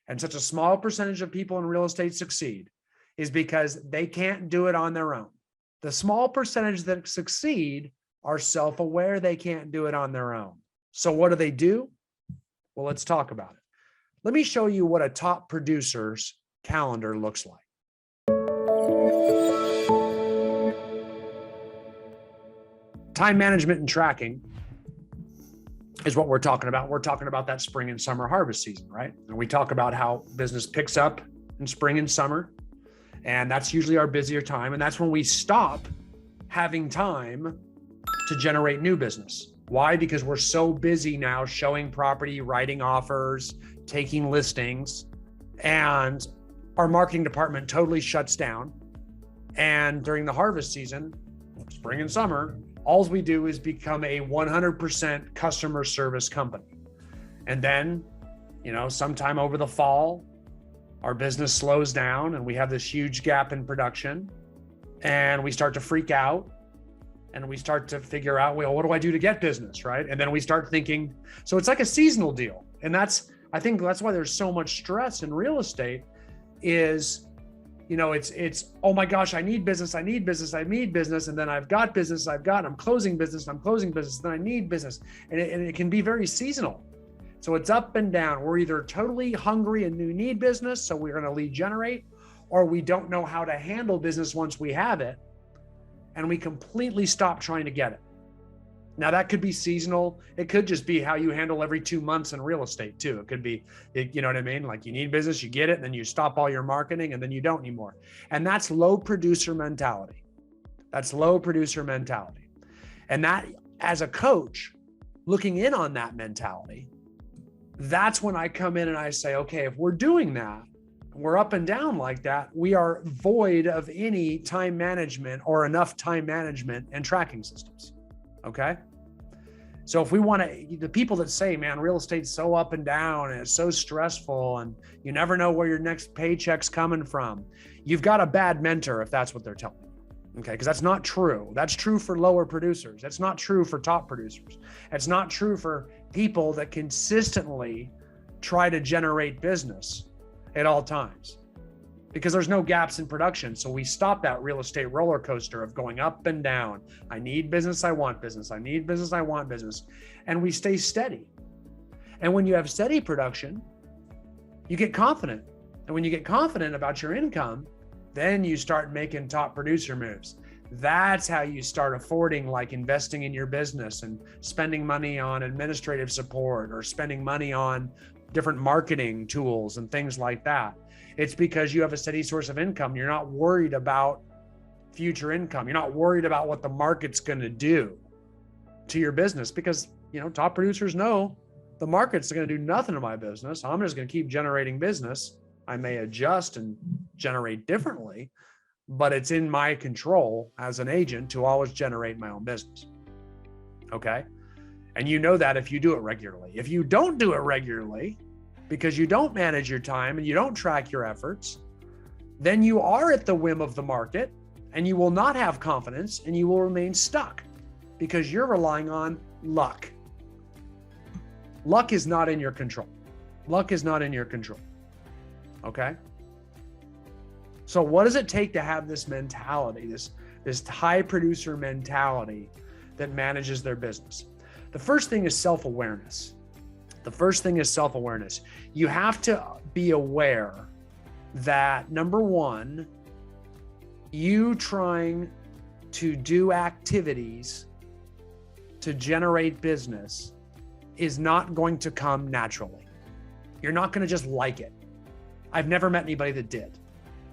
and such a small percentage of people in real estate succeed is because they can't do it on their own. The small percentage that succeed are self-aware they can't do it on their own. So what do? Well, let's talk about it. Let me show you what a top producer's calendar looks like. Time management and tracking is what we're talking about. We're talking about that spring and summer harvest season, right? And we talk about how business picks up in spring and summer, and that's usually our busier time. And that's when we stop having time to generate new business. Why? Because we're so busy now showing property, writing offers, taking listings, and our marketing department totally shuts down. And during the harvest season, spring and summer, all we do is become a 100% customer service company. And then, sometime over the fall, our business slows down and we have this huge gap in production, and we start to freak out and we start to figure out, well, what do I do to get business, right? And then we start thinking, so it's like a seasonal deal. And I think that's why there's so much stress in real estate is, it's, oh my gosh, I need business. And then I've got business, I'm closing business, then I need business. And it can be very seasonal. So it's up and down. We're either totally hungry and we need business, so we're going to lead generate, or we don't know how to handle business once we have it, and we completely stop trying to get it. Now that could be seasonal. It could just be how you handle every 2 months in real estate too. It could be, you know what I mean? Like you need business, you get it, and then you stop all your marketing and then you don't anymore. And that's low producer mentality. And that, as a coach, looking in on that mentality, that's when I come in and I say, okay, if we're doing that, we're up and down like that, we are void of any time management or enough time management and tracking systems. Okay. So if we want to, the people that say, man, real estate's so up and down and it's so stressful and you never know where your next paycheck's coming from, you've got a bad mentor if that's what they're telling you. Okay. Because that's not true. That's true for lower producers. That's not true for top producers. It's not true for people that consistently try to generate business at all times, because there's no gaps in production. So we stop that real estate roller coaster of going up and down. I need business, I want business. I need business, I want business. And we stay steady. And when you have steady production, you get confident. And when you get confident about your income, then you start making top producer moves. That's how you start affording, like investing in your business and spending money on administrative support or spending money on different marketing tools and things like that. It's because you have a steady source of income. You're not worried about future income. You're not worried about what the market's going to do to your business, because, top producers know the market's going to do nothing to my business. I'm just going to keep generating business. I may adjust and generate differently, but it's in my control as an agent to always generate my own business. Okay. And you know that if you do it regularly. If you don't do it regularly, because you don't manage your time and you don't track your efforts, then you are at the whim of the market and you will not have confidence and you will remain stuck because you're relying on luck. Luck is not in your control. Okay? So what does it take to have this mentality, this high producer mentality that manages their business? The first thing is self-awareness. You have to be aware that, number one, you trying to do activities to generate business is not going to come naturally. You're not going to just like it. I've never met anybody that did.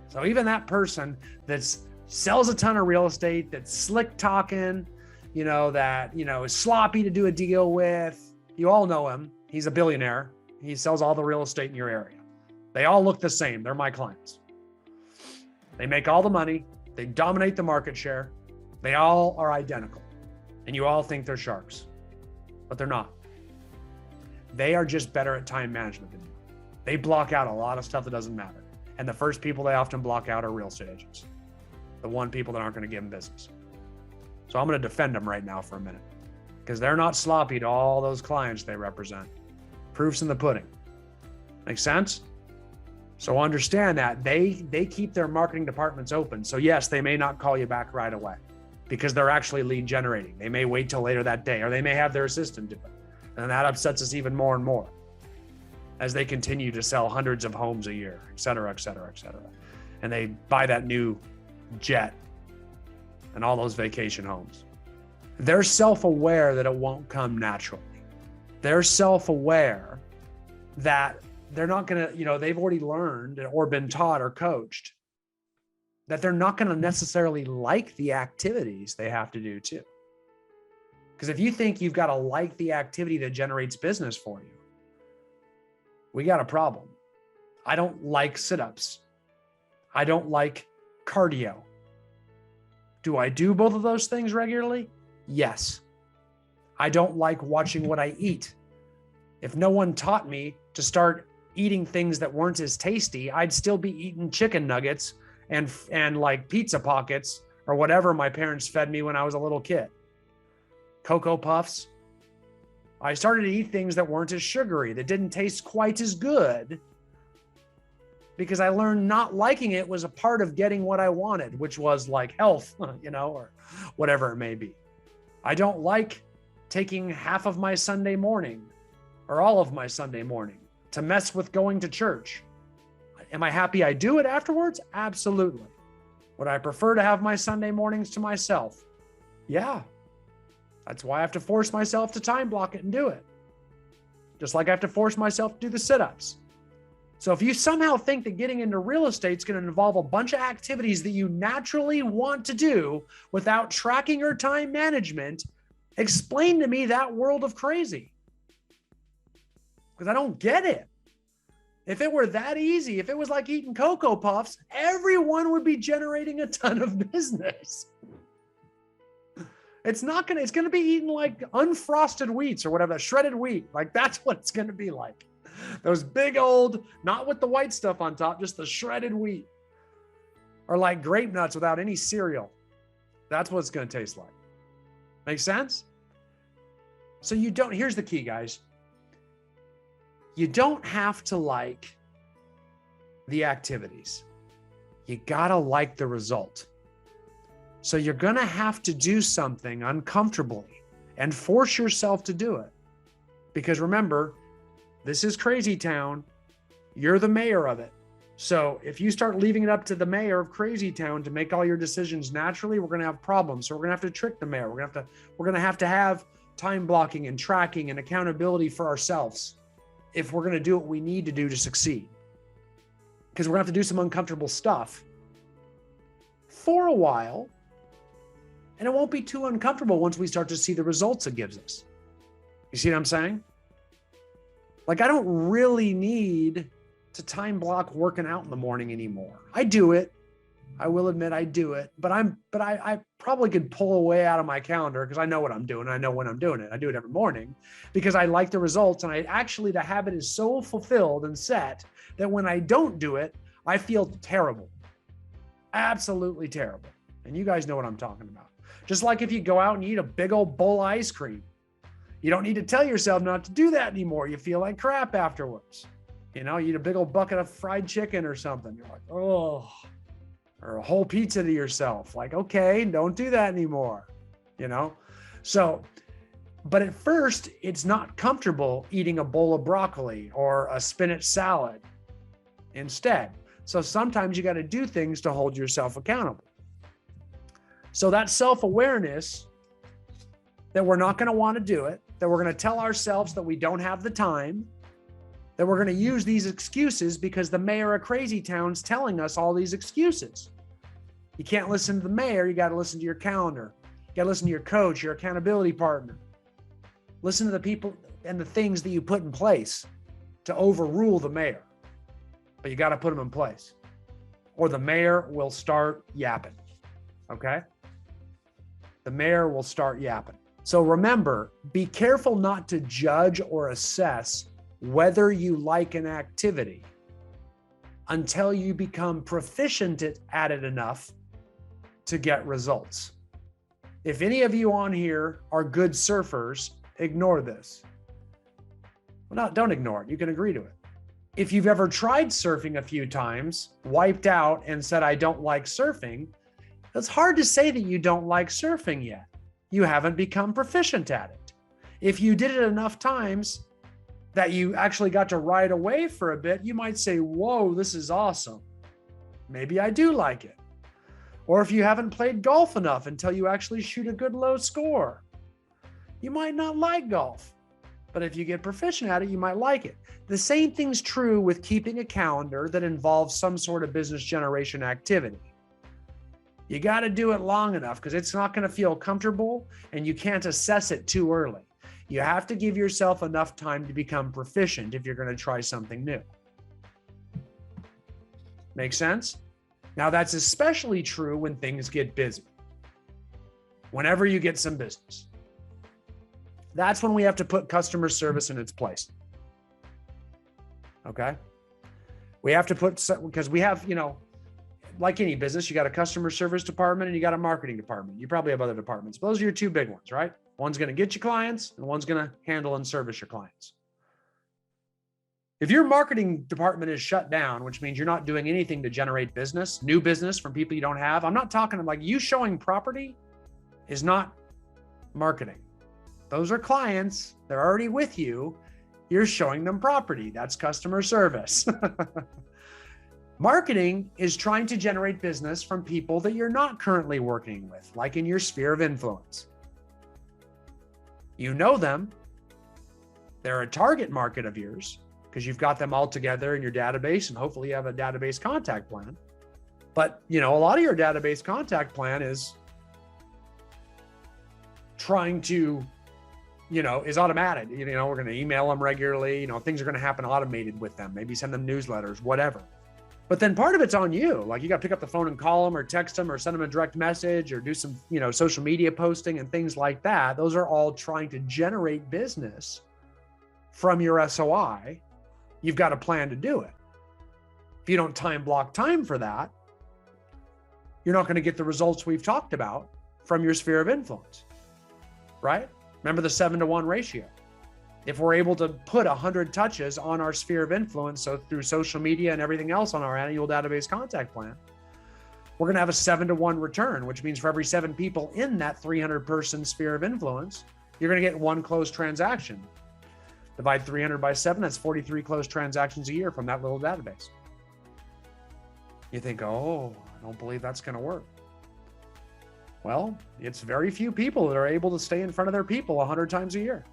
So even that person that sells a ton of real estate, that's slick talking, that, is sloppy to do a deal with, you all know him. He's a billionaire. He sells all the real estate in your area. They all look the same. They're my clients. They make all the money. They dominate the market share. They all are identical. And you all think they're sharks, but they're not. They are just better at time management than you. They block out a lot of stuff that doesn't matter. And the first people they often block out are real estate agents. The one people that aren't going to give them business. So I'm going to defend them right now for a minute, because they're not sloppy to all those clients they represent. Proof's in the pudding. Make sense? So understand that they keep their marketing departments open. So yes, they may not call you back right away because they're actually lead generating. They may wait till later that day, or they may have their assistant do it. And that upsets us even more and more as they continue to sell hundreds of homes a year, et cetera, et cetera, et cetera. And they buy that new jet and all those vacation homes. They're self-aware that it won't come naturally. They're self-aware that they're not going to, they've already learned or been taught or coached that they're not going to necessarily like the activities they have to do too. Because if you think you've got to like the activity that generates business for you, we got a problem. I don't like sit-ups. I don't like cardio. Do I do both of those things regularly? Yes. I don't like watching what I eat. If no one taught me to start eating things that weren't as tasty, I'd still be eating chicken nuggets and like pizza pockets or whatever my parents fed me when I was a little kid. Cocoa Puffs. I started to eat things that weren't as sugary, that didn't taste quite as good, because I learned not liking it was a part of getting what I wanted, which was like health, or whatever it may be. I don't like taking half of my Sunday morning or all of my Sunday morning to mess with going to church. Am I happy I do it afterwards? Absolutely. Would I prefer to have my Sunday mornings to myself? Yeah. That's why I have to force myself to time block it and do it. Just like I have to force myself to do the sit-ups. So if you somehow think that getting into real estate is going to involve a bunch of activities that you naturally want to do without tracking or time management, explain to me that world of crazy. Because I don't get it. If it were that easy, if it was like eating Cocoa Puffs, everyone would be generating a ton of business. It's going to be eating like unfrosted wheats or whatever, shredded wheat. Like that's what it's going to be like. Those big old, not with the white stuff on top, just the shredded wheat. Or like grape nuts without any cereal. That's what it's going to taste like. Make sense? So here's the key, guys. You don't have to like the activities. You got to like the result. So you're going to have to do something uncomfortably and force yourself to do it. Because remember, this is crazy town. You're the mayor of it. So if you start leaving it up to the mayor of crazy town to make all your decisions naturally, we're going to have problems. So we're going to have to trick the mayor. We're going to have time blocking and tracking and accountability for ourselves if we're going to do what we need to do to succeed. Because we're going to have to do some uncomfortable stuff for a while. And it won't be too uncomfortable once we start to see the results it gives us. You see what I'm saying? Like, I don't really need to time block working out in the morning anymore. I do it. I will admit I do it, but I probably could pull away out of my calendar because I know what I'm doing. I know when I'm doing it. I do it every morning because I like the results. And the habit is so fulfilled and set that when I don't do it, I feel terrible. Absolutely terrible. And you guys know what I'm talking about. Just like if you go out and eat a big old bowl of ice cream, you don't need to tell yourself not to do that anymore. You feel like crap afterwards. You eat a big old bucket of fried chicken or something. You're like, oh, or a whole pizza to yourself. Like, okay, don't do that anymore. So, but at first it's not comfortable eating a bowl of broccoli or a spinach salad instead. So sometimes you got to do things to hold yourself accountable. So that self-awareness that we're not going to want to do it, that we're going to tell ourselves that we don't have the time, that we're going to use these excuses because the mayor of crazy town's telling us all these excuses. You can't listen to the mayor. You got to listen to your calendar. You got to listen to your coach, your accountability partner. Listen to the people and the things that you put in place to overrule the mayor. But you got to put them in place or the mayor will start yapping. Okay? The mayor will start yapping. So remember, be careful not to judge or assess whether you like an activity until you become proficient at it enough to get results. If any of you on here are good surfers, ignore this. Well, no, don't ignore it. You can agree to it. If you've ever tried surfing a few times, wiped out, and said, I don't like surfing, it's hard to say that you don't like surfing yet. You haven't become proficient at it. If you did it enough times that you actually got to ride a wave for a bit, you might say, whoa, this is awesome. Maybe I do like it. Or if you haven't played golf enough until you actually shoot a good low score, you might not like golf. But if you get proficient at it, you might like it. The same thing's true with keeping a calendar that involves some sort of business generation activity. You got to do it long enough because it's not going to feel comfortable and you can't assess it too early. You have to give yourself enough time to become proficient if you're going to try something new. Make sense? Now, that's especially true when things get busy. Whenever you get some business, that's when we have to put customer service in its place. Okay? We have to put, because we have, like any business, you got a customer service department and you got a marketing department. You probably have other departments, but those are your two big ones, right? One's going to get you clients and one's going to handle and service your clients. If your marketing department is shut down, which means you're not doing anything to generate business, new business from people you don't have, I'm not talking like you showing property is not marketing. Those are clients. They're already with you. You're showing them property. That's customer service. Marketing is trying to generate business from people that you're not currently working with, like in your sphere of influence. You know them. They're a target market of yours because you've got them all together in your database and hopefully you have a database contact plan. But, a lot of your database contact plan is trying to, is automated. We're going to email them regularly. Things are going to happen automated with them. Maybe send them newsletters, whatever. But then part of it's on you. Like you got to pick up the phone and call them or text them or send them a direct message or do some, social media posting and things like that. Those are all trying to generate business from your SOI. You've got a plan to do it. If you don't time block time for that, you're not going to get the results we've talked about from your sphere of influence, right? Remember the 7-to-1 ratio. If we're able to put 100 touches on our sphere of influence, so through social media and everything else on our annual database contact plan, we're going to have a 7-to-1 return, which means for every 7 people in that 300-person sphere of influence, you're going to get 1 closed transaction. Divide 300 by 7, that's 43 closed transactions a year from that little database. You think, oh, I don't believe that's going to work. Well, it's very few people that are able to stay in front of their people 100 times a year.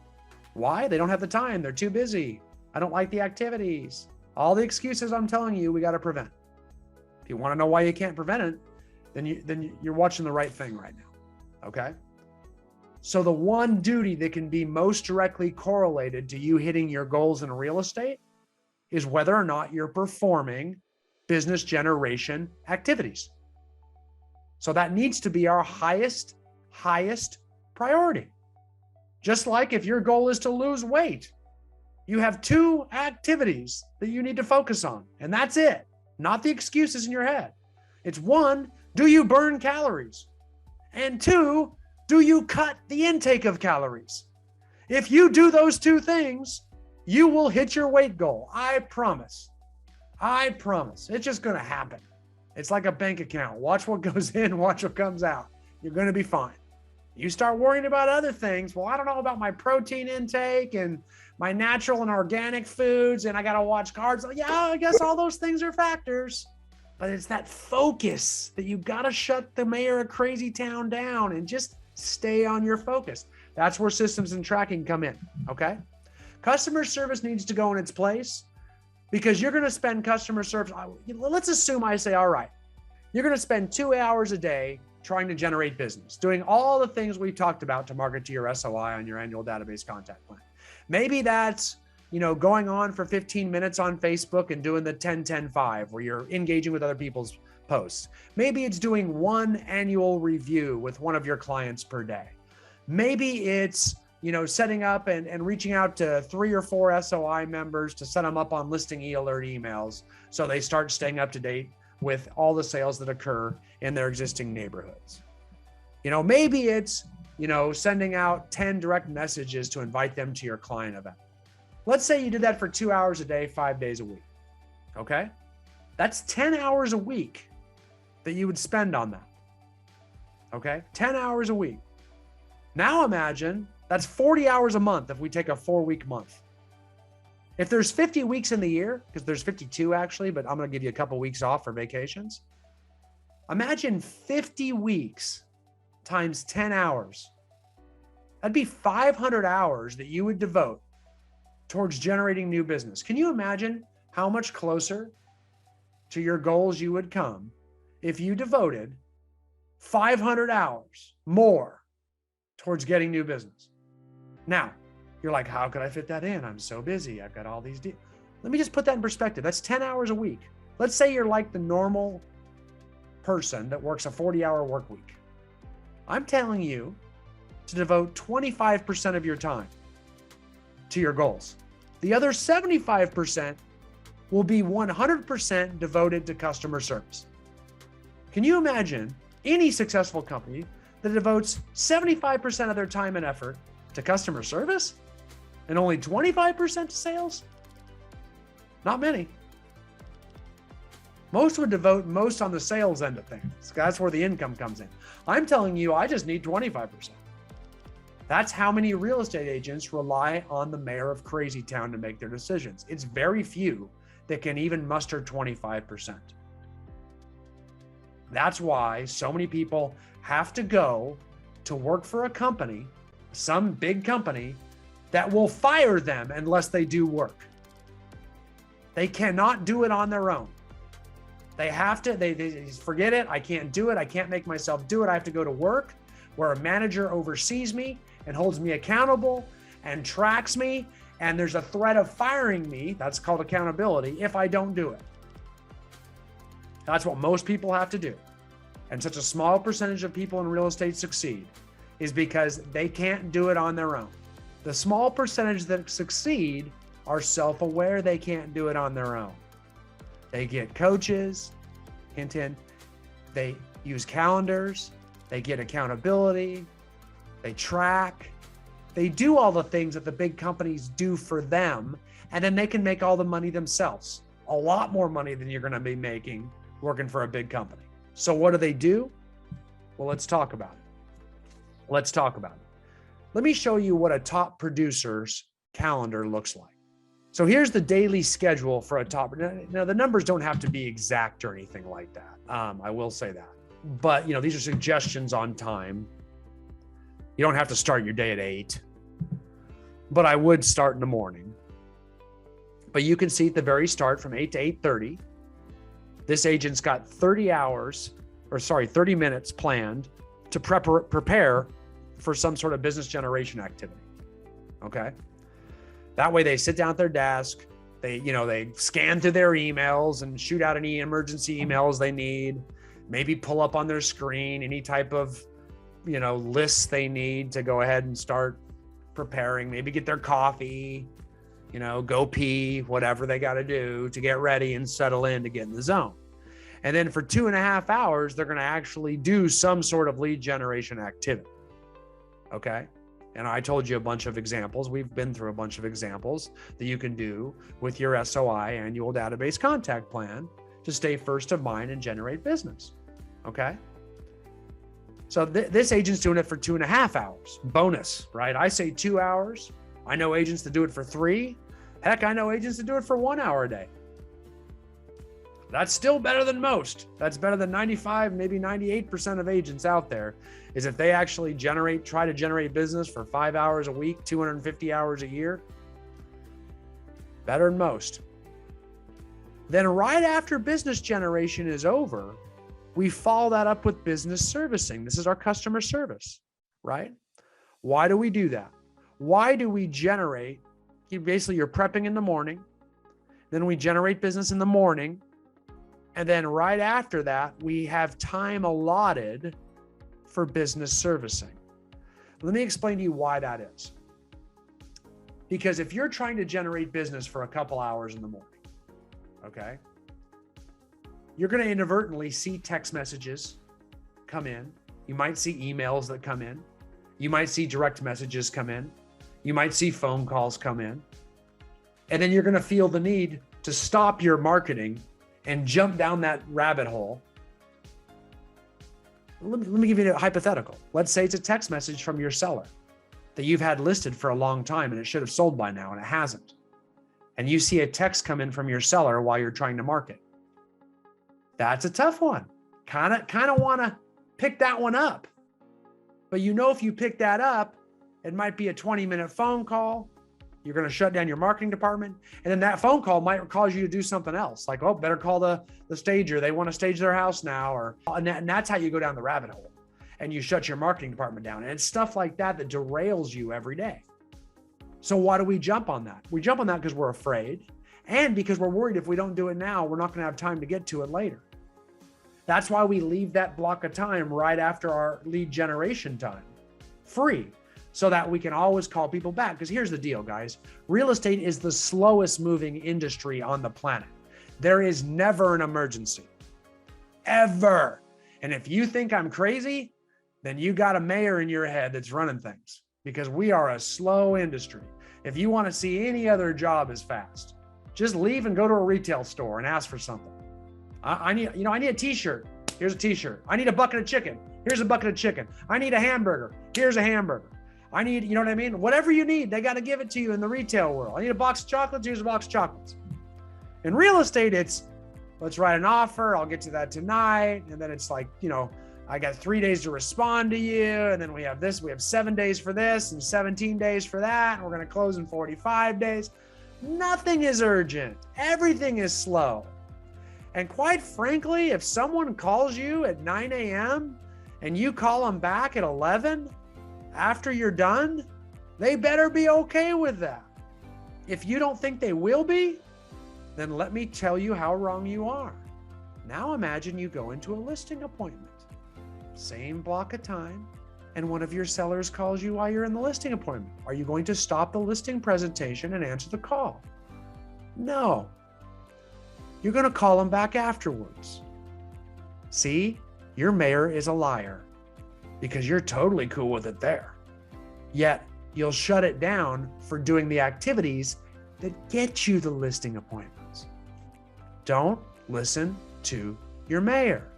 Why? They don't have the time. They're too busy. I don't like the activities. All the excuses I'm telling you, we got to prevent. If you want to know why you can't prevent it, then you're watching the right thing right now. Okay? So the one duty that can be most directly correlated to you hitting your goals in real estate is whether or not you're performing business generation activities. So that needs to be our highest priority. Just like if your goal is to lose weight, you have 2 activities that you need to focus on, and that's it. Not the excuses in your head. It's 1, do you burn calories? And 2, do you cut the intake of calories? If you do those 2 things, you will hit your weight goal. I promise. It's just going to happen. It's like a bank account. Watch what goes in, watch what comes out. You're going to be fine. You start worrying about other things. Well, I don't know about my protein intake and my natural and organic foods, and I got to watch carbs. Yeah, I guess all those things are factors, but it's that focus that you got to shut the mayor of crazy town down and just stay on your focus. That's where systems and tracking come in. Okay. Customer service needs to go in its place because you're going to spend customer service. Let's assume I say, all right, you're going to spend 2 hours a day trying to generate business, doing all the things we've talked about to market to your SOI on your annual database contact plan. Maybe that's, going on for 15 minutes on Facebook and doing the 10-10-5 where you're engaging with other people's posts. Maybe it's doing 1 annual review with one of your clients per day. Maybe it's, setting up and reaching out to 3 or 4 SOI members to set them up on listing e-alert emails so they start staying up to date with all the sales that occur in their existing neighborhoods. Maybe it's, sending out 10 direct messages to invite them to your client event. Let's say you did that for 2 hours a day, 5 days a week. Okay. That's 10 hours a week that you would spend on that. Okay. 10 hours a week. Now imagine that's 40 hours a month if we take a 4-week month. If there's 50 weeks in the year, because there's 52 actually, but I'm going to give you a couple weeks off for vacations. Imagine 50 weeks times 10 hours. That'd be 500 hours that you would devote towards generating new business. Can you imagine how much closer to your goals you would come if you devoted 500 hours more towards getting new business? Now, you're like, how could I fit that in? I'm so busy. I've got all these deals. Let me just put that in perspective. That's 10 hours a week. Let's say you're like the normal person that works a 40-hour work week. I'm telling you to devote 25% of your time to your goals. The other 75% will be 100% devoted to customer service. Can you imagine any successful company that devotes 75% of their time and effort to customer service and only 25% to sales? Not many. Most would devote most on the sales end of things. That's where the income comes in. I'm telling you, I just need 25%. That's how many real estate agents rely on the mayor of Crazy Town to make their decisions. It's very few that can even muster 25%. That's why so many people have to go to work for a company, some big company, that will fire them unless they do work. They cannot do it on their own. They have to, they forget it. I can't do it. I can't make myself do it. I have to go to work where a manager oversees me and holds me accountable and tracks me. And there's a threat of firing me. That's called accountability if I don't do it. That's what most people have to do. And such a small percentage of people in real estate succeed is because they can't do it on their own. The small percentage that succeed are self-aware they can't do it on their own. They get coaches, hint, hint. They use calendars. They get accountability. They track. They do all the things that the big companies do for them, and then they can make all the money themselves. A lot more money than you're going to be making working for a big company. So what do? Well, let's talk about it. Let me show you what a top producer's calendar looks like. So here's the daily schedule for a top. Now the numbers don't have to be exact or anything like that. I will say that, but these are suggestions on time. You don't have to start your day at 8, but I would start in the morning. But you can see at the very start from 8 to 8:30, this agent's got 30 minutes planned to prepare for some sort of business generation activity. Okay. That way they sit down at their desk, they scan through their emails and shoot out any emergency emails they need, maybe pull up on their screen any type of, lists they need to go ahead and start preparing, maybe get their coffee, go pee, whatever they got to do to get ready and settle in to get in the zone. And then for 2.5 hours, they're going to actually do some sort of lead generation activity. Okay. And I told you a bunch of examples. We've been through a bunch of examples that you can do with your SOI annual database contact plan to stay first of mind and generate business. Okay. So this agent's doing it for 2.5 hours. Bonus, right? I say 2 hours. I know agents that do it for 3. Heck, I know agents that do it for 1 hour a day. That's still better than most. That's better than 95, maybe 98% of agents out there, is if they actually try to generate business for 5 hours a week, 250 hours a year. Better than most. Then right after business generation is over, we follow that up with business servicing. This is our customer service, right? Why do we do that? Why do we generate? Basically, you're prepping in the morning, then we generate business in the morning, and then right after that, we have time allotted for business servicing. Let me explain to you why that is. Because if you're trying to generate business for a couple hours in the morning, okay, you're going to inadvertently see text messages come in. You might see emails that come in. You might see direct messages come in. You might see phone calls come in. And then you're going to feel the need to stop your marketing and jump down that rabbit hole. Let me give you a hypothetical. Let's say it's a text message from your seller that you've had listed for a long time and it should have sold by now and it hasn't. And you see a text come in from your seller while you're trying to market. That's a tough one. Kind of want to pick that one up. But you know, if you pick that up, it might be a 20-minute phone call. You're going to shut down your marketing department. And then that phone call might cause you to do something else. Like, oh, better call the stager. They want to stage their house now. And that's how you go down the rabbit hole. And you shut your marketing department down. And it's stuff like that that derails you every day. So why do we jump on that? We jump on that because we're afraid. And because we're worried if we don't do it now, we're not going to have time to get to it later. That's why we leave that block of time right after our lead generation time free, so that we can always call people back. Because here's the deal, guys. Real estate is the slowest moving industry on the planet. There is never an emergency, ever. And if you think I'm crazy, then you got a mayor in your head that's running things, because we are a slow industry. If you want to see any other job as fast, just leave and go to a retail store and ask for something. I need a t-shirt. Here's a t-shirt. I need a bucket of chicken. Here's a bucket of chicken. I need a hamburger. Here's a hamburger. I need, you know what I mean? Whatever you need, they got to give it to you in the retail world. I need a box of chocolates. Here's a box of chocolates. In real estate, it's, let's write an offer. I'll get to that tonight. And then it's like, I got 3 days to respond to you. And then we have this, we have 7 days for this and 17 days for that. And we're going to close in 45 days. Nothing is urgent. Everything is slow. And quite frankly, if someone calls you at 9 a.m. and you call them back at 11 after you're done, they better be okay with that. If you don't think they will be, then let me tell you how wrong you are. Now imagine you go into a listing appointment, same block of time, and one of your sellers calls you while you're in the listing appointment. Are you going to stop the listing presentation and answer the call? No. You're going to call them back afterwards. See, your mayor is a liar because you're totally cool with it there. Yet you'll shut it down for doing the activities that get you the listing appointments. Don't listen to your mayor.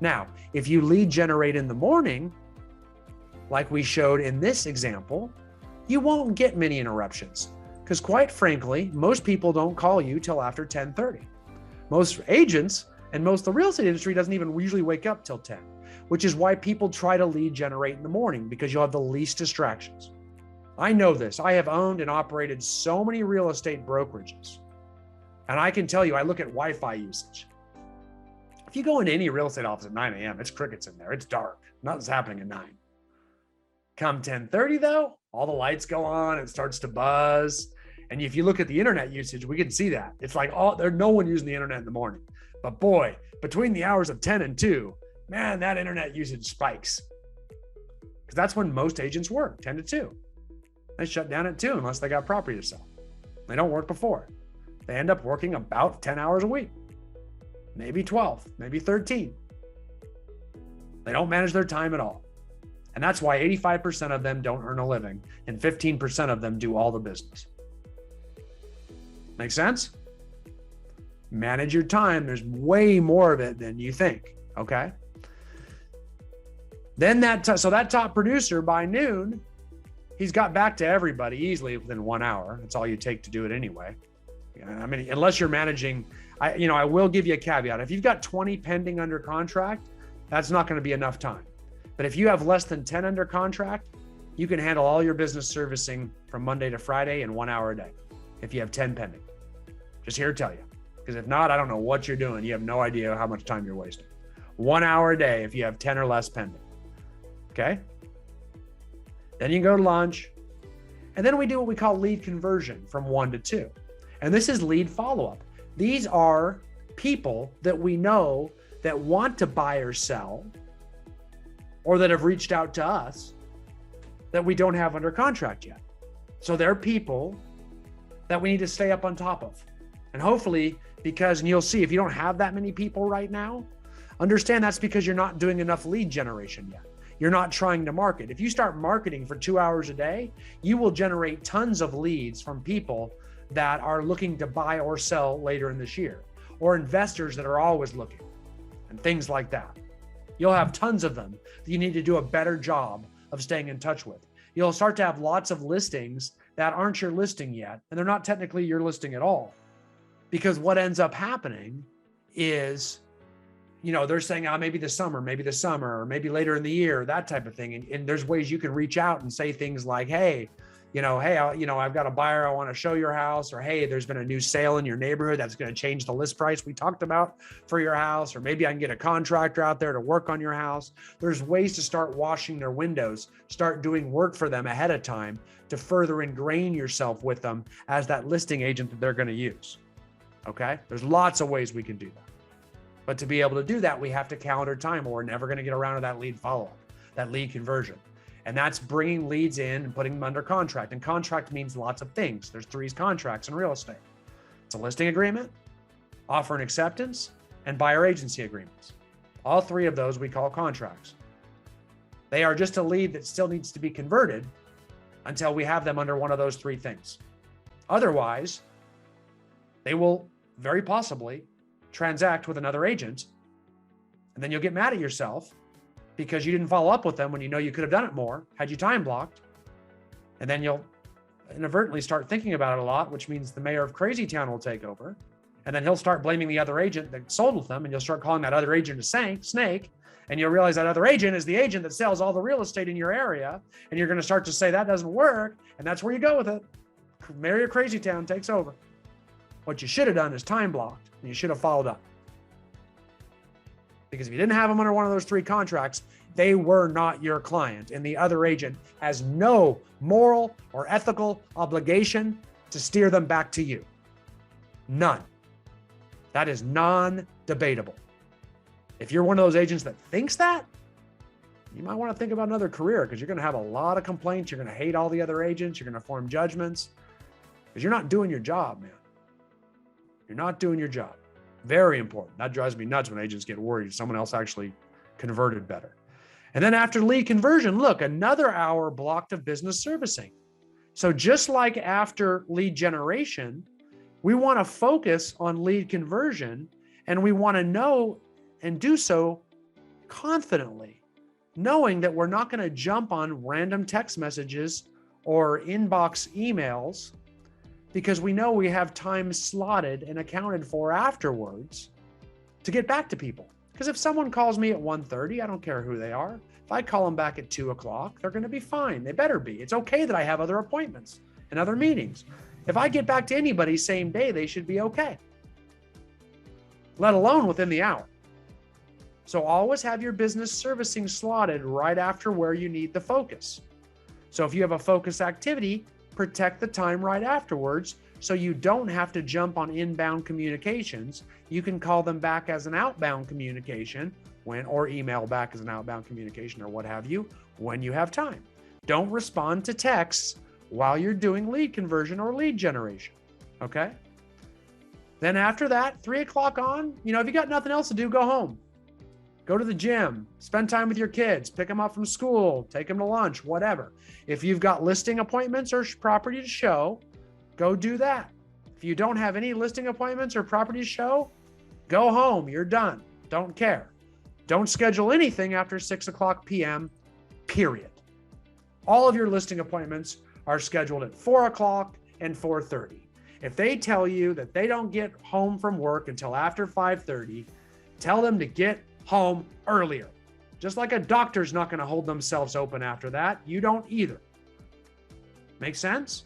Now, if you lead generate in the morning, like we showed in this example, you won't get many interruptions because quite frankly, most people don't call you till after 10:30. Most agents and most of the real estate industry doesn't even usually wake up till 10, which is why people try to lead generate in the morning, because you'll have the least distractions. I know this. I have owned and operated so many real estate brokerages. And I can tell you, I look at Wi-Fi usage. If you go into any real estate office at 9 a.m., it's crickets in there. It's dark. Nothing's happening at 9. Come 10:30 though, all the lights go on, it starts to buzz. And if you look at the internet usage, we can see that. It's like there's no one using the internet in the morning. But boy, between the hours of 10 and 2, man, that internet usage spikes. Because that's when most agents work, 10 to 2. They shut down at 2 unless they got property to sell. They don't work before. They end up working about 10 hours a week, maybe 12, maybe 13. They don't manage their time at all. And that's why 85% of them don't earn a living and 15% of them do all the business. Make sense? Manage your time. There's way more of it than you think, okay? Then that top producer by noon, he's got back to everybody easily within 1 hour. That's all you take to do it anyway. I mean, unless you're managing, I will give you a caveat. If you've got 20 pending under contract, that's not going to be enough time. But if you have less than 10 under contract, you can handle all your business servicing from Monday to Friday in 1 hour a day. If you have 10 pending, just here to tell you, because if not, I don't know what you're doing. You have no idea how much time you're wasting. 1 hour a day if you have 10 or less pending. Okay. Then you go to lunch. And then we do what we call lead conversion from 1 to 2. And this is lead follow-up. These are people that we know that want to buy or sell, or that have reached out to us that we don't have under contract yet. So they're people that we need to stay up on top of. And hopefully, and you'll see if you don't have that many people right now, understand that's because you're not doing enough lead generation yet. You're not trying to market. If you start marketing for 2 hours a day, you will generate tons of leads from people that are looking to buy or sell later in this year, or investors that are always looking, and things like that. You'll have tons of them that you need to do a better job of staying in touch with. You'll start to have lots of listings that aren't your listing yet, and they're not technically your listing at all. Because what ends up happening is, they're saying, maybe this summer, or maybe later in the year, that type of thing. And there's ways you can reach out and say things like, hey, I've got a buyer, I want to show your house, or hey, there's been a new sale in your neighborhood that's going to change the list price we talked about for your house, or maybe I can get a contractor out there to work on your house. There's ways to start washing their windows, start doing work for them ahead of time to further ingrain yourself with them as that listing agent that they're going to use. Okay? There's lots of ways we can do that. But to be able to do that, we have to calendar time, or we're never going to get around to that lead follow-up, that lead conversion. And that's bringing leads in and putting them under contract. And contract means lots of things. There's 3 contracts in real estate. It's a listing agreement, offer and acceptance, and buyer agency agreements. All 3 of those we call contracts. They are just a lead that still needs to be converted until we have them under one of those 3 things. Otherwise, they will very possibly transact with another agent, and then you'll get mad at yourself because you didn't follow up with them when you could have done it more, had you time blocked. And then you'll inadvertently start thinking about it a lot, which means the mayor of Crazy Town will take over. And then he'll start blaming the other agent that sold with them, and you'll start calling that other agent a snake. And you'll realize that other agent is the agent that sells all the real estate in your area. And you're going to start to say that doesn't work. And that's where you go with it. Mayor of Crazy Town takes over. What you should have done is time blocked, and you should have followed up. Because if you didn't have them under one of those 3 contracts, they were not your client, and the other agent has no moral or ethical obligation to steer them back to you. None. That is non-debatable. If you're one of those agents that thinks that, you might want to think about another career, because you're going to have a lot of complaints. You're going to hate all the other agents. You're going to form judgments, because you're not doing your job, man. You're not doing your job. Very important. That drives me nuts when agents get worried someone else actually converted better. And then after lead conversion, look, another hour blocked of business servicing. So just like after lead generation, we want to focus on lead conversion, and we want to know and do so confidently, knowing that we're not going to jump on random text messages or inbox emails, because we know we have time slotted and accounted for afterwards to get back to people. Because if someone calls me at 1:30, I don't care who they are. If I call them back at 2 o'clock, they're going to be fine. They better be. It's okay that I have other appointments and other meetings. If I get back to anybody same day, they should be okay, let alone within the hour. So always have your business servicing slotted right after where you need the focus. So if you have a focus activity, protect the time right afterwards, so you don't have to jump on inbound communications. You can call them back as an outbound communication or email back as an outbound communication, or what have you, when you have time. Don't respond to texts while you're doing lead conversion or lead generation. Okay? Then after that, 3 o'clock on, if you got nothing else to do, go home. Go to the gym, spend time with your kids, pick them up from school, take them to lunch, whatever. If you've got listing appointments or property to show, go do that. If you don't have any listing appointments or property to show, go home. You're done. Don't care. Don't schedule anything after 6 o'clock p.m., period. All of your listing appointments are scheduled at 4 o'clock and 4:30. If they tell you that they don't get home from work until after 5:30, tell them to get home earlier. Just like a doctor's not going to hold themselves open after that, you don't either. Make sense?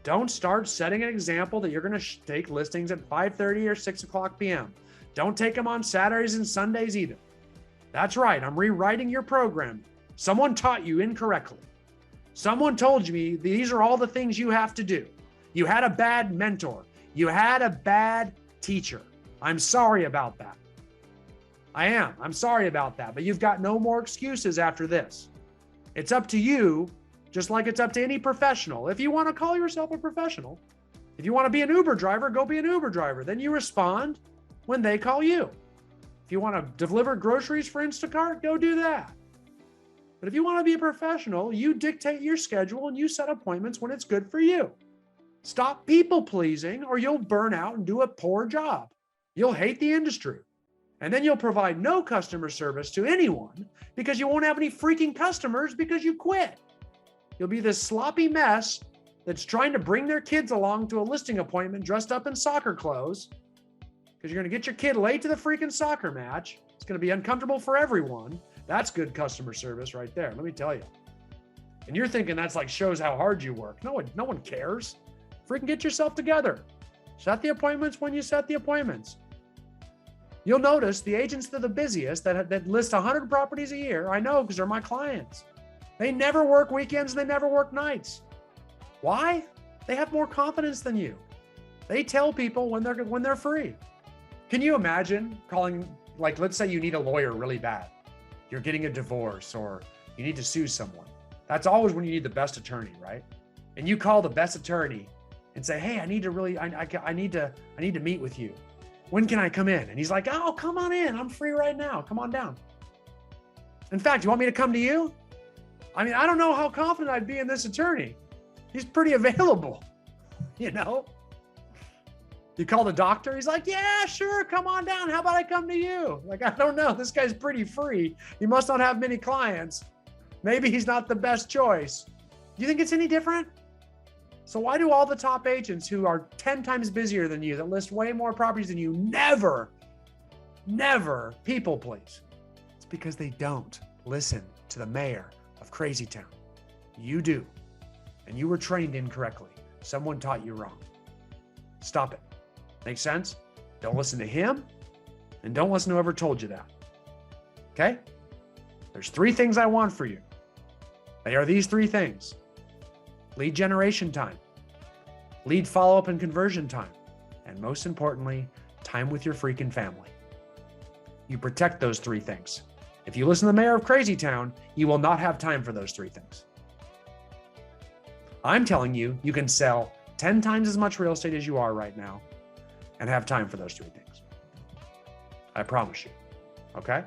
Don't start setting an example that you're going to take listings at 5:30 or 6 o'clock p.m. Don't take them on Saturdays and Sundays either. That's right. I'm rewriting your program. Someone taught you incorrectly. Someone told me these are all the things you have to do. You had a bad mentor. You had a bad teacher. I'm sorry about that. I'm sorry about that, but you've got no more excuses after this. It's up to you, just like it's up to any professional. If you want to call yourself a professional, if you want to be an Uber driver, go be an Uber driver. Then you respond when they call you. If you want to deliver groceries for Instacart, go do that. But if you want to be a professional, you dictate your schedule and you set appointments when it's good for you. Stop people pleasing or you'll burn out and do a poor job. You'll hate the industry. And then you'll provide no customer service to anyone because you won't have any freaking customers because you quit. You'll be this sloppy mess that's trying to bring their kids along to a listing appointment dressed up in soccer clothes because you're going to get your kid late to the freaking soccer match. It's going to be uncomfortable for everyone. That's good customer service right there. Let me tell you. And you're thinking that's like shows how hard you work. No one cares. Freaking get yourself together. Set the appointments when you set the appointments. You'll notice the agents that are the busiest that list 100 properties a year, I know because they're my clients. They never work weekends and they never work nights. Why? They have more confidence than you. They tell people when they're free. Can you imagine calling, like, let's say you need a lawyer really bad. You're getting a divorce or you need to sue someone. That's always when you need the best attorney, right? And you call the best attorney and say, hey, I need to meet with you. When can I come in? And he's like, oh, come on in. I'm free right now. Come on down. In fact, you want me to come to you? I mean, I don't know how confident I'd be in this attorney. He's pretty available, you know? You call the doctor, he's like, yeah, sure, come on down. How about I come to you? Like, I don't know, this guy's pretty free. He must not have many clients. Maybe he's not the best choice. Do you think it's any different? So why do all the top agents who are 10 times busier than you, that list way more properties than you, never people please? It's because they don't listen to the mayor of Crazy Town. You do. And you were trained incorrectly. Someone taught you wrong. Stop it. Make sense? Don't listen to him and don't listen to whoever told you that. Okay? There's 3 things I want for you. They are these 3 things. Lead generation time, lead follow-up and conversion time, and most importantly, time with your freaking family. You protect those 3 things. If you listen to the mayor of Crazy Town, you will not have time for those 3 things. I'm telling you, you can sell 10 times as much real estate as you are right now and have time for those 3 things. I promise you, okay?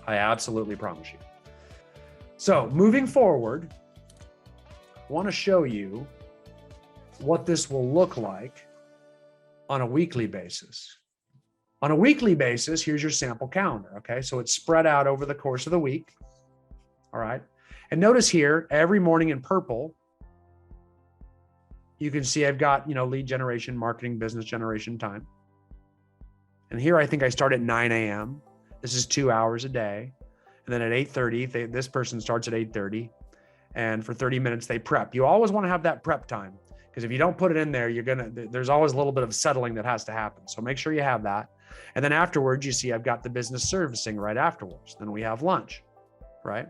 I absolutely promise you. So moving forward, I want to show you what this will look like on a weekly basis. On a weekly basis, here's your sample calendar, okay? So it's spread out over the course of the week, all right? And notice here, every morning in purple, you can see I've got, lead generation, marketing, business generation time. And here I think I start at 9 a.m. This is 2 hours a day. And then at 8:30, this person starts at 8:30. And for 30 minutes, they prep. You always want to have that prep time because if you don't put it in there, there's always a little bit of settling that has to happen. So make sure you have that. And then afterwards, you see I've got the business servicing right afterwards. Then we have lunch, right?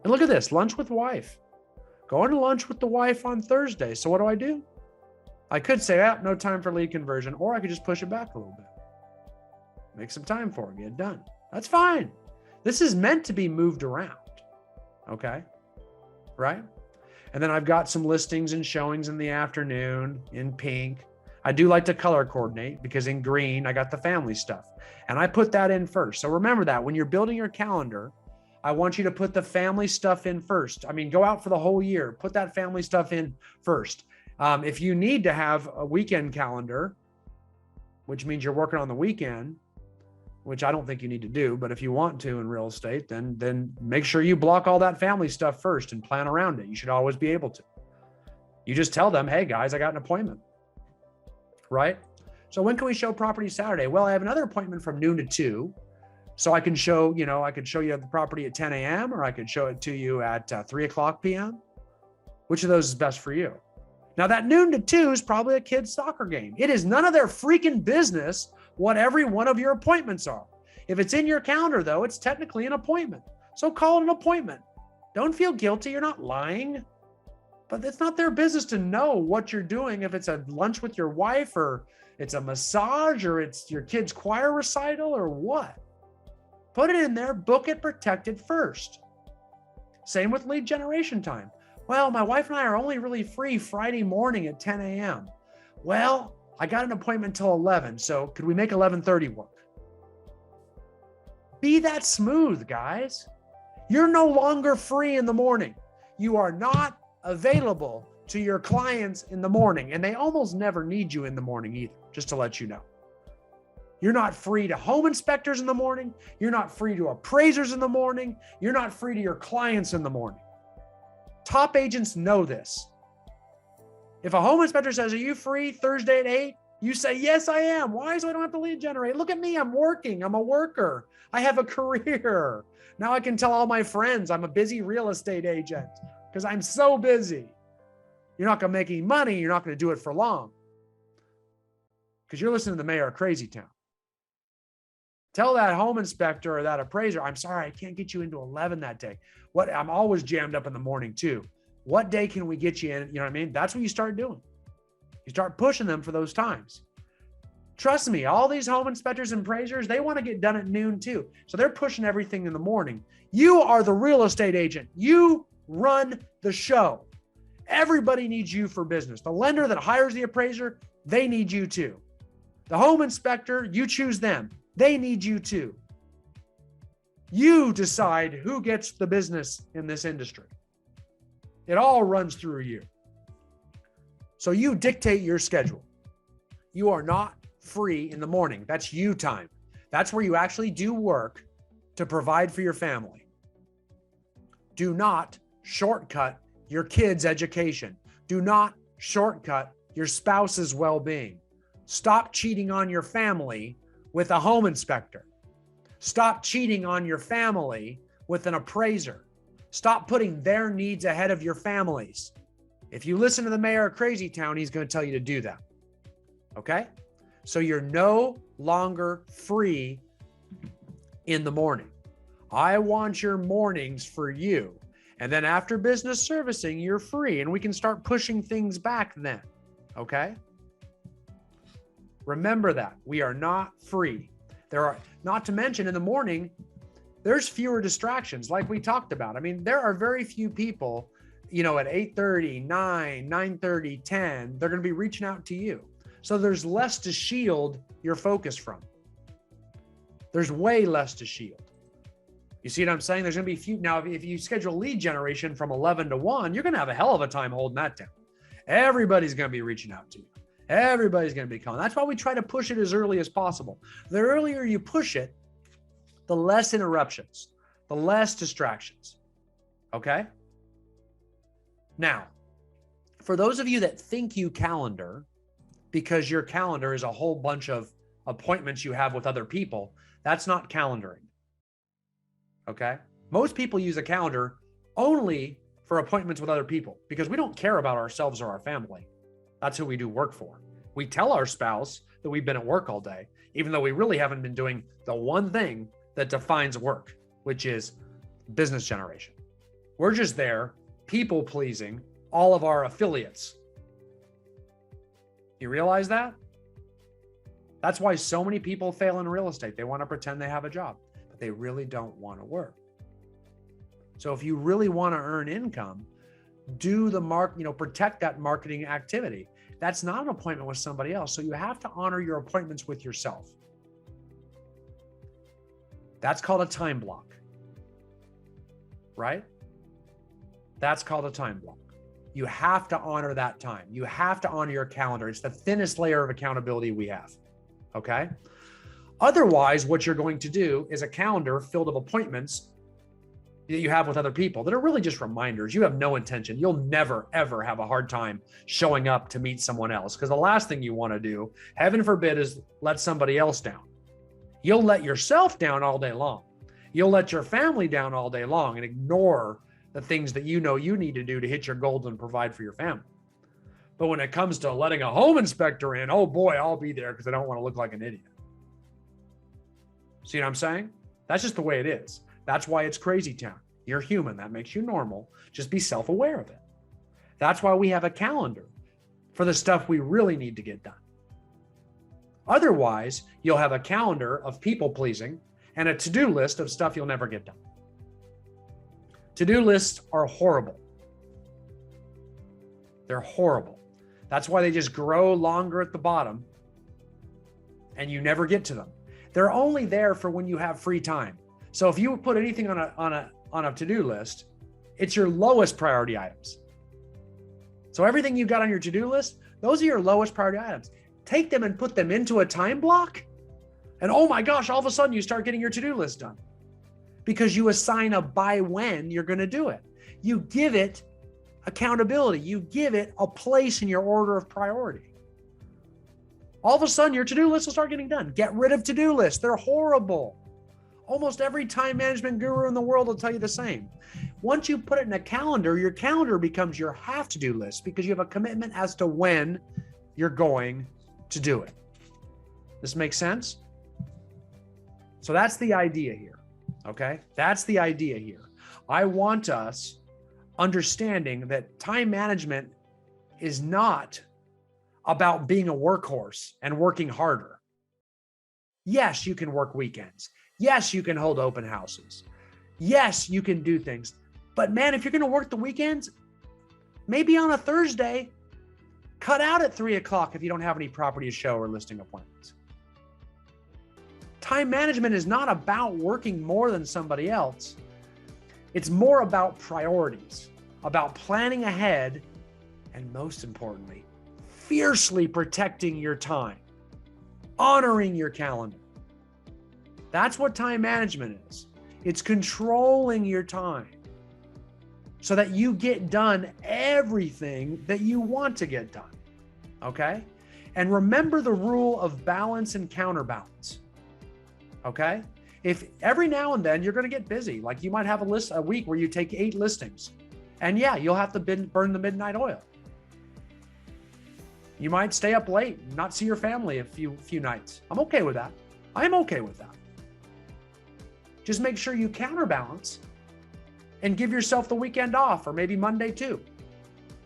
And look at this, lunch with wife. Going to lunch with the wife on Thursday. So what do? I could say, no time for lead conversion, or I could just push it back a little bit. Make some time for it, get it done. That's fine. This is meant to be moved around. Okay, right? And then I've got some listings and showings in the afternoon in pink. I do like to color coordinate because in green, I got the family stuff. And I put that in first. So remember that when you're building your calendar, I want you to put the family stuff in first. I mean, go out for the whole year, put that family stuff in first. If you need to have a weekend calendar, which means you're working on the weekend, which I don't think you need to do, but if you want to in real estate, then make sure you block all that family stuff first and plan around it. You should always be able to. You just tell them, hey guys, I got an appointment, right? So when can we show property Saturday? Well, I have another appointment from noon to 2. So I can show, I could show you the property at 10 a.m. or I could show it to you at 3 o'clock p.m. Which of those is best for you? Now that noon to 2 is probably a kid's soccer game. It is none of their freaking business what every one of your appointments are. If it's in your calendar though, it's technically an appointment. So call it an appointment. Don't feel guilty, you're not lying. But it's not their business to know what you're doing. If it's a lunch with your wife or it's a massage or it's your kid's choir recital or what. Put it in there, book it, protect it first. Same with lead generation time. Well, my wife and I are only really free Friday morning at 10 a.m. Well, I got an appointment till 11, so could we make 11:30 work? Be that smooth, guys. You're no longer free in the morning. You are not available to your clients in the morning, and they almost never need you in the morning either, just to let you know. You're not free to home inspectors in the morning. You're not free to appraisers in the morning. You're not free to your clients in the morning. Top agents know this. If a home inspector says, are you free Thursday at 8? You say, yes, I am. Why? So I don't have to lead generate. Look at me. I'm working. I'm a worker. I have a career. Now I can tell all my friends I'm a busy real estate agent because I'm so busy. You're not going to make any money. You're not going to do it for long because you're listening to the mayor of Crazy Town. Tell that home inspector or that appraiser, I'm sorry, I can't get you into 11 that day. I'm always jammed up in the morning too. What day can we get you in? You know what I mean? That's what you start doing. You start pushing them for those times. Trust me, all these home inspectors and appraisers, they want to get done at noon too. So they're pushing everything in the morning. You are the real estate agent. You run the show. Everybody needs you for business. The lender that hires the appraiser, they need you too. The home inspector, you choose them. They need you too. You decide who gets the business in this industry. It all runs through you. So you dictate your schedule. You are not free in the morning. That's you time. That's where you actually do work to provide for your family. Do not shortcut your kids' education. Do not shortcut your spouse's well-being. Stop cheating on your family with a home inspector. Stop cheating on your family with an appraiser. Stop putting their needs ahead of your family's. If you listen to the mayor of Crazy Town, he's going to tell you to do that. Okay? So you're no longer free in the morning. I want your mornings for you. And then after business servicing, you're free and we can start pushing things back then. Okay? Remember that we are not free. There are, not to mention in the morning, there's fewer distractions like we talked about. I mean, there are very few people, you know, at 8:30, 9, 9:30, 10, they're going to be reaching out to you. So there's less to shield your focus from. There's way less to shield. You see what I'm saying? There's going to be few. Now, if you schedule lead generation from 11 to 1, you're going to have a hell of a time holding that down. Everybody's going to be reaching out to you. Everybody's going to be calling. That's why we try to push it as early as possible. The earlier you push it, the less interruptions, the less distractions. Okay? Now, for those of you that think you calendar, because your calendar is a whole bunch of appointments you have with other people, that's not calendaring. Okay? Most people use a calendar only for appointments with other people because we don't care about ourselves or our family. That's who we do work for. We tell our spouse that we've been at work all day, even though we really haven't been doing the one thing that defines work, which is business generation. We're just there people pleasing all of our affiliates. You realize that? That's why so many people fail in real estate. They want to pretend they have a job, but they really don't want to work. So if you really want to earn income, do the protect that marketing activity. That's not an appointment with somebody else. So you have to honor your appointments with yourself. That's called a time block, right? That's called a time block. You have to honor that time. You have to honor your calendar. It's the thinnest layer of accountability we have, okay? Otherwise, what you're going to do is a calendar filled of appointments that you have with other people that are really just reminders. You have no intention. You'll never, ever have a hard time showing up to meet someone else because the last thing you want to do, heaven forbid, is let somebody else down. You'll let yourself down all day long. You'll let your family down all day long and ignore the things that you know you need to do to hit your goals and provide for your family. But when it comes to letting a home inspector in, oh boy, I'll be there because I don't want to look like an idiot. See what I'm saying? That's just the way it is. That's why it's Crazy Town. You're human. That makes you normal. Just be self-aware of it. That's why we have a calendar for the stuff we really need to get done. Otherwise, you'll have a calendar of people pleasing and a to-do list of stuff you'll never get done. To-do lists are horrible. They're horrible. That's why they just grow longer at the bottom and you never get to them. They're only there for when you have free time. So if you put anything on a to-do list, it's your lowest priority items. So everything you got on your to-do list, those are your lowest priority items. Take them and put them into a time block. And oh my gosh, all of a sudden you start getting your to-do list done because you assign a by when you're going to do it. You give it accountability. You give it a place in your order of priority. All of a sudden your to-do list will start getting done. Get rid of to-do lists. They're horrible. Almost every time management guru in the world will tell you the same. Once you put it in a calendar, your calendar becomes your have to do list because you have a commitment as to when you're going to do it. This makes sense? So that's the idea here, okay? That's the idea here. I want us understanding that time management is not about being a workhorse and working harder. Yes, you can work weekends. Yes, you can hold open houses. Yes, you can do things. But man, if you're going to work the weekends, maybe on a Thursday, cut out at 3 o'clock if you don't have any property to show or listing appointments. Time management is not about working more than somebody else. It's more about priorities, about planning ahead, and most importantly, fiercely protecting your time, honoring your calendar. That's what time management is. It's controlling your time so that you get done everything that you want to get done, okay? And remember the rule of balance and counterbalance, okay? If every now and then you're gonna get busy, like you might have a week where you take 8 listings, and yeah, you'll have to burn the midnight oil. You might stay up late, not see your family a few nights. I'm okay with that. I'm okay with that. Just make sure you counterbalance and give yourself the weekend off, or maybe Monday too.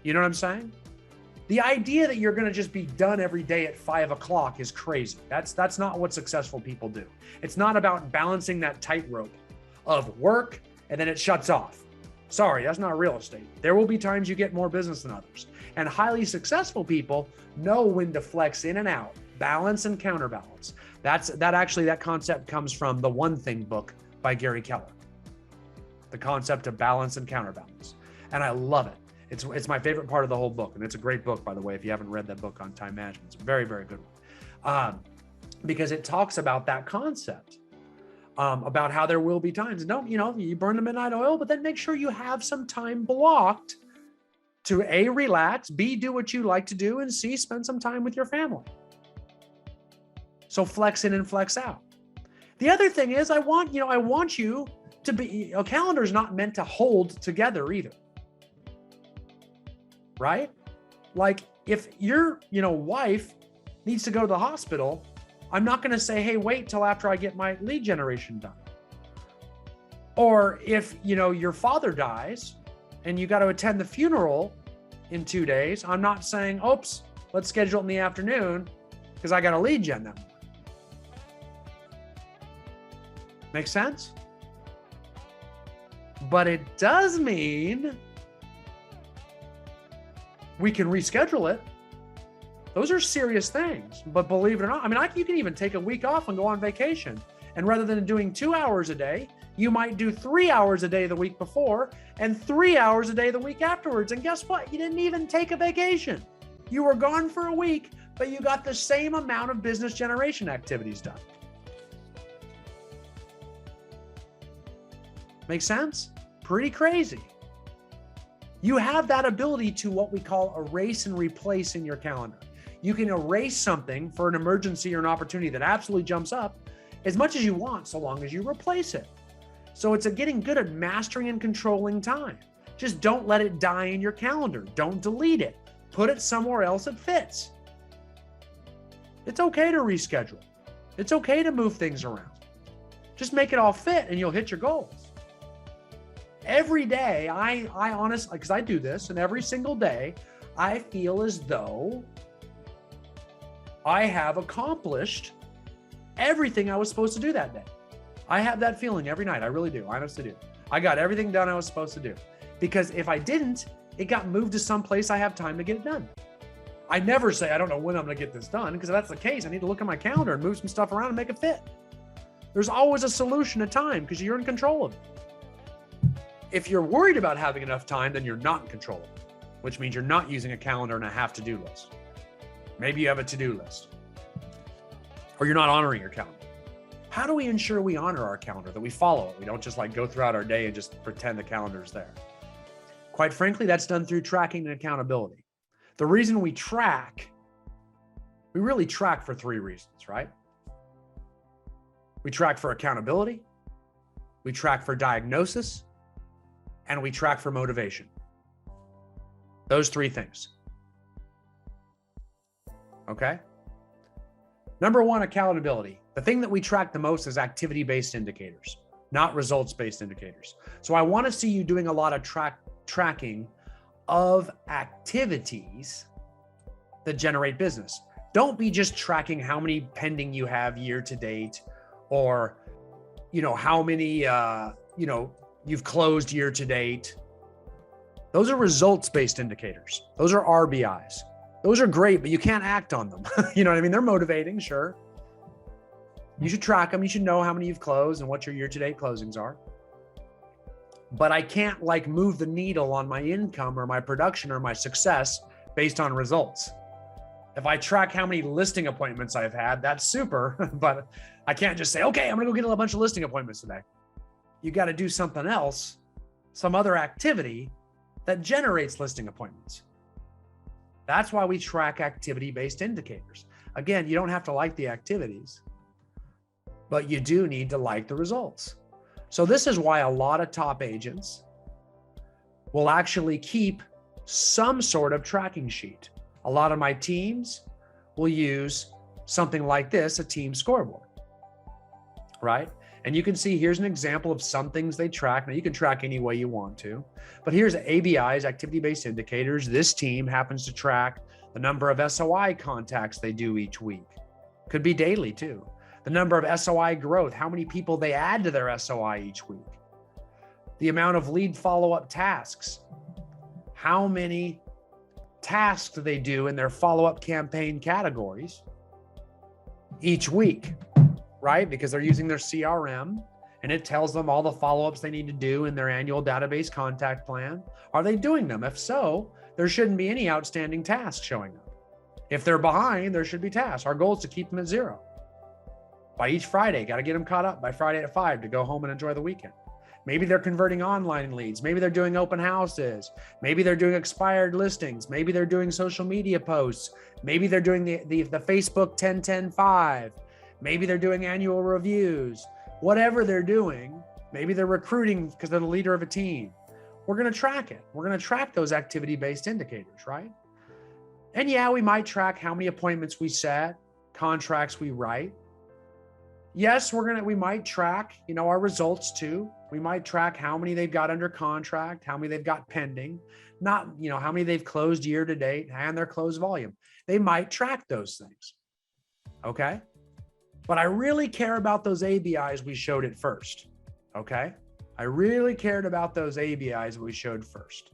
You know what I'm saying? The idea that you're going to just be done every day at 5 o'clock is crazy. That's not what successful people do. It's not about balancing that tightrope of work and then it shuts off. Sorry, that's not real estate. There will be times you get more business than others. And highly successful people know when to flex in and out, balance and counterbalance. That concept comes from the One Thing book by Gary Keller. The concept of balance and counterbalance. And I love it. It's my favorite part of the whole book. And it's a great book, by the way, if you haven't read that book on time management. It's a very, very good one. Because it talks about that concept, about how there will be times. No, you burn the midnight oil, but then make sure you have some time blocked to A, relax, B, do what you like to do, and C, spend some time with your family. So flex in and flex out. The other thing is I want you to be, a calendar is not meant to hold together either. Right? Like if your, wife needs to go to the hospital, I'm not going to say, hey, wait till after I get my lead generation done. Or if, your father dies and you got to attend the funeral in 2 days, I'm not saying, oops, let's schedule it in the afternoon because I got a lead gen that morning. Make sense? But it does mean we can reschedule it. Those are serious things, but believe it or not, you can even take a week off and go on vacation. And rather than doing 2 hours a day, you might do 3 hours a day the week before and 3 hours a day the week afterwards. And guess what? You didn't even take a vacation. You were gone for a week, but you got the same amount of business generation activities done. Make sense? Pretty crazy. You have that ability to what we call erase and replace in your calendar. You can erase something for an emergency or an opportunity that absolutely jumps up as much as you want, so long as you replace it. So it's getting good at mastering and controlling time. Just don't let it die in your calendar. Don't delete it. Put it somewhere else that fits. It's okay to reschedule. It's okay to move things around. Just make it all fit and you'll hit your goals. Every day, I honestly, because I do this, and every single day, I feel as though I have accomplished everything I was supposed to do that day. I have that feeling every night. I really do. I honestly do. I got everything done I was supposed to do. Because if I didn't, it got moved to some place I have time to get it done. I never say, I don't know when I'm going to get this done, because if that's the case, I need to look at my calendar and move some stuff around and make it fit. There's always a solution to time because you're in control of it. If you're worried about having enough time, then you're not in control of it. which means you're not using a calendar and a half to-do list. Maybe you have a to-do list, or you're not honoring your calendar. How do we ensure we honor our calendar, that we follow it? We don't just like go throughout our day and just pretend the calendar's there. Quite frankly, that's done through tracking and accountability. The reason we really track for 3 reasons, right? We track for accountability, we track for diagnosis, and we track for motivation. Those 3 things. Okay? Number 1, accountability. The thing that we track the most is activity-based indicators, not results-based indicators. So I want to see you doing a lot of tracking of activities that generate business. Don't be just tracking how many pending you have year to date, or how many you've closed year to date. Those are results-based indicators. Those are RBIs. Those are great, but you can't act on them. You know what I mean? They're motivating, sure. You should track them. You should know how many you've closed and what your year-to-date closings are. But I can't move the needle on my income or my production or my success based on results. If I track how many listing appointments I've had, that's super, but I can't just say, okay, I'm gonna go get a bunch of listing appointments today. You got to do something else, some other activity that generates listing appointments. That's why we track activity-based indicators. Again, you don't have to like the activities, but you do need to like the results. So this is why a lot of top agents will actually keep some sort of tracking sheet. A lot of my teams will use something like this, a team scoreboard, right? And you can see here's an example of some things they track. Now you can track any way you want to, but here's ABIs, activity-based indicators. This team happens to track the number of SOI contacts they do each week. Could be daily too. The number of SOI growth, how many people they add to their SOI each week. The amount of lead follow-up tasks, how many tasks they do in their follow-up campaign categories each week, right? Because they're using their CRM and it tells them all the follow-ups they need to do in their annual database contact plan. Are they doing them? If so, there shouldn't be any outstanding tasks showing up. If they're behind, there should be tasks. Our goal is to keep them at 0. By each Friday, got to get them caught up by Friday at 5 to go home and enjoy the weekend. Maybe they're converting online leads. Maybe they're doing open houses. Maybe they're doing expired listings. Maybe they're doing social media posts. Maybe they're doing the Facebook 10-10-5. Maybe they're doing annual reviews. Whatever they're doing, maybe they're recruiting because they're the leader of a team. We're going to track it. We're going to track those activity-based indicators, right? And yeah, we might track how many appointments we set, contracts we write. Yes, we might track, our results too. We might track how many they've got under contract, how many they've got pending, not, how many they've closed year to date and their closed volume. They might track those things. Okay. But I really care about those ABIs we showed at first. Okay. I really cared about those ABIs we showed first.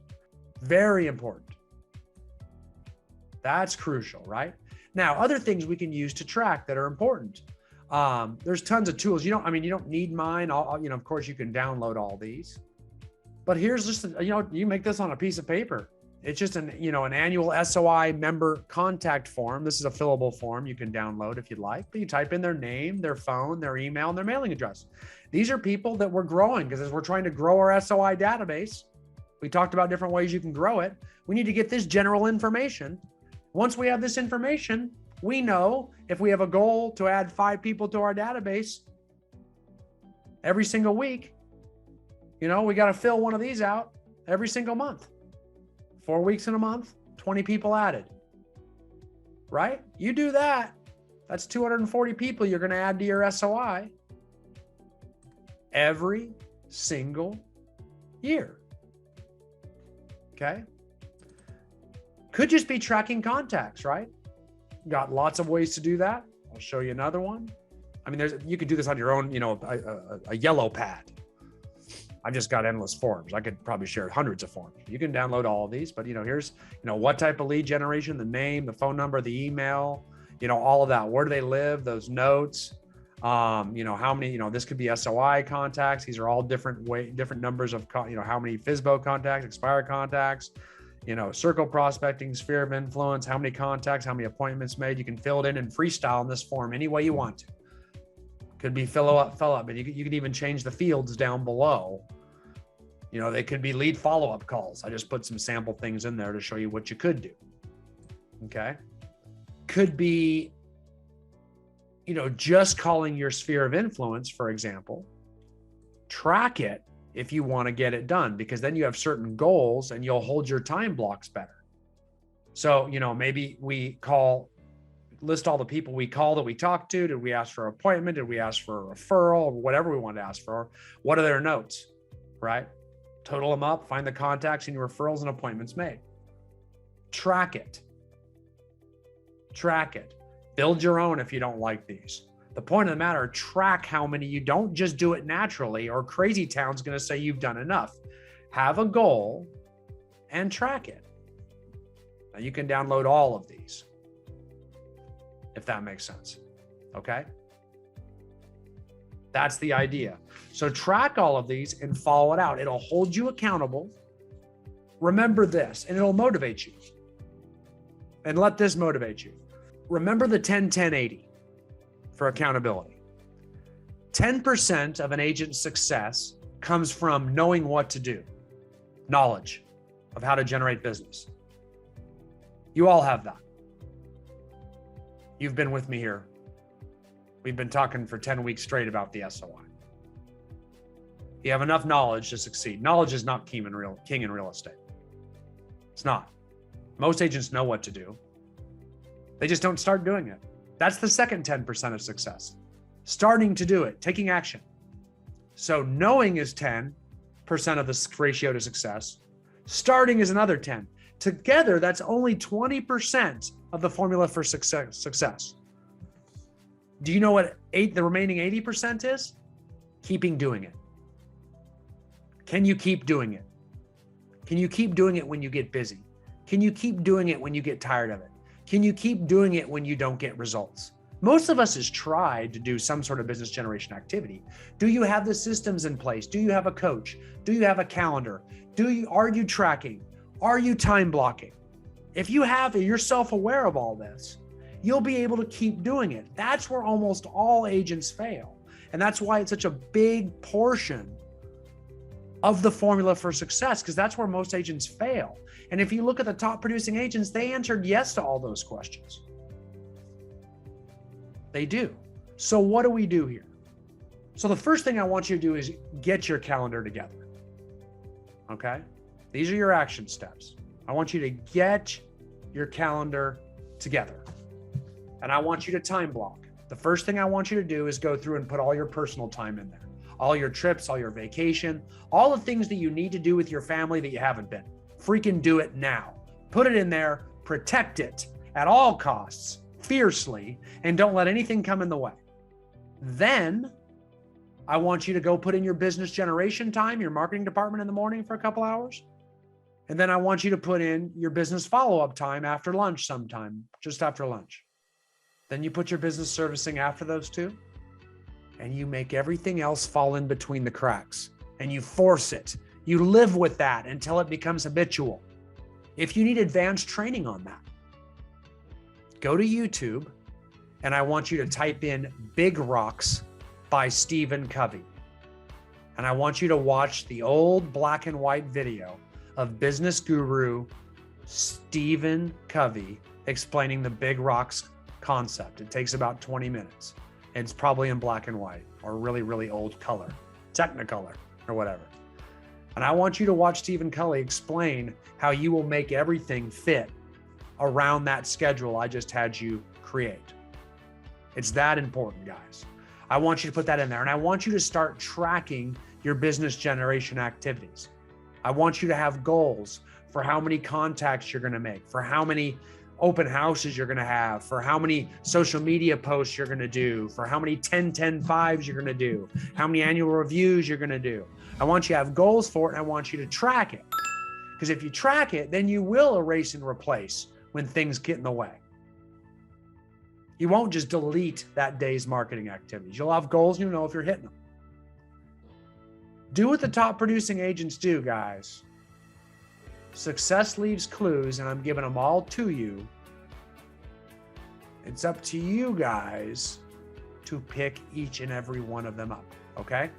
Very important. That's crucial, right? Now, other things we can use to track that are important. There's tons of tools. You don't need mine. Of course you can download all these, but here's just, you make this on a piece of paper. It's just an annual SOI member contact form. This is a fillable form you can download if you'd like, but you type in their name, their phone, their email, and their mailing address. These are people that we're growing, because as we're trying to grow our SOI database, we talked about different ways you can grow it. We need to get this general information. Once we have this information, we know if we have a goal to add 5 people to our database every single week, we got to fill one of these out every single month. 4 weeks in a month, 20 people added, right? You do that, that's 240 people you're going to add to your SOI every single year. Okay. Could just be tracking contacts, right? Got lots of ways to do that. I'll show you another one. You could do this on your own, a yellow pad. I've just got endless forms. I could probably share hundreds of forms. You can download all of these, but here's, what type of lead generation, the name, the phone number, the email, all of that. Where do they live? Those notes, how many, this could be SOI contacts. These are all different numbers of, how many FSBO contacts, expired contacts, circle prospecting, sphere of influence, how many contacts, how many appointments made. You can fill it in and freestyle in this form any way you want to. Could be fill up, but you could even change the fields down below. They could be lead follow-up calls. I just put some sample things in there to show you what you could do. Okay. Could be, just calling your sphere of influence, for example. Track it if you want to get it done, because then you have certain goals and you'll hold your time blocks better. So, maybe list all the people we call that we talked to. Did we ask for an appointment? Did we ask for a referral? Or whatever we want to ask for. What are their notes, right? Total them up, find the contacts and referrals and appointments made. Track it. Build your own if you don't like these. The point of the matter, track how many. You don't just do it naturally, or Crazy Town's going to say you've done enough. Have a goal and track it. Now you can download all of these, if that makes sense. Okay? That's the idea. So track all of these and follow it out. It'll hold you accountable. Remember this, and it'll motivate you. And let this motivate you. Remember the 10-10-80 for accountability. 10% of an agent's success comes from knowing what to do, knowledge of how to generate business. You all have that. You've been with me here. We've been talking for 10 weeks straight about the SOI. You have enough knowledge to succeed. Knowledge is not king in real estate. It's not. Most agents know what to do. They just don't start doing it. That's the second 10% of success. Starting to do it, taking action. So knowing is 10% of the ratio to success. Starting is another 10. Together, that's only 20% of the formula for success. Do you know what the remaining 80% is? Keeping doing it. Can you keep doing it? Can you keep doing it when you get busy? Can you keep doing it when you get tired of it? Can you keep doing it when you don't get results? Most of us has tried to do some sort of business generation activity. Do you have the systems in place? Do you have a coach? Do you have a calendar? Are you tracking? Are you time blocking? If you have it, you're self-aware of all this, you'll be able to keep doing it. That's where almost all agents fail. And that's why it's such a big portion of the formula for success, because that's where most agents fail. And if you look at the top producing agents, they answered yes to all those questions. They do. So what do we do here? So the first thing I want you to do is get your calendar together. Okay? These are your action steps. I want you to get your calendar together. And I want you to time block. The first thing I want you to do is go through and put all your personal time in there. All your trips, all your vacation, all the things that you need to do with your family that you haven't been. Freaking do it now. Put it in there, protect it at all costs, fiercely, and don't let anything come in the way. Then I want you to go put in your business generation time, your marketing department in the morning for a couple hours. And then I want you to put in your business follow-up time after lunch sometime, just after lunch. Then you put your business servicing after those two, and you make everything else fall in between the cracks, and you force it. You live with that until it becomes habitual. If you need advanced training on that, go to YouTube, and I want you to type in Big Rocks by Stephen Covey. And I want you to watch the old black and white video of business guru Stephen Covey explaining the Big Rocks concept. It takes about 20 minutes. It's probably in black and white or really, really old color, Technicolor or whatever. And I want you to watch Stephen Covey explain how you will make everything fit around that schedule I just had you create. It's that important, guys. I want you to put that in there, and I want you to start tracking your business generation activities. I want you to have goals for how many contacts you're going to make, for how many open houses you're going to have, for how many social media posts you're going to do, for how many 10-10-5s you're going to do, how many annual reviews you're going to do. I want you to have goals for it, and I want you to track it. Because if you track it, then you will erase and replace when things get in the way. You won't just delete that day's marketing activities. You'll have goals and you'll know if you're hitting them. Do what the top producing agents do, guys. Success leaves clues, and I'm giving them all to you. It's up to you guys to pick each and every one of them up. Okay?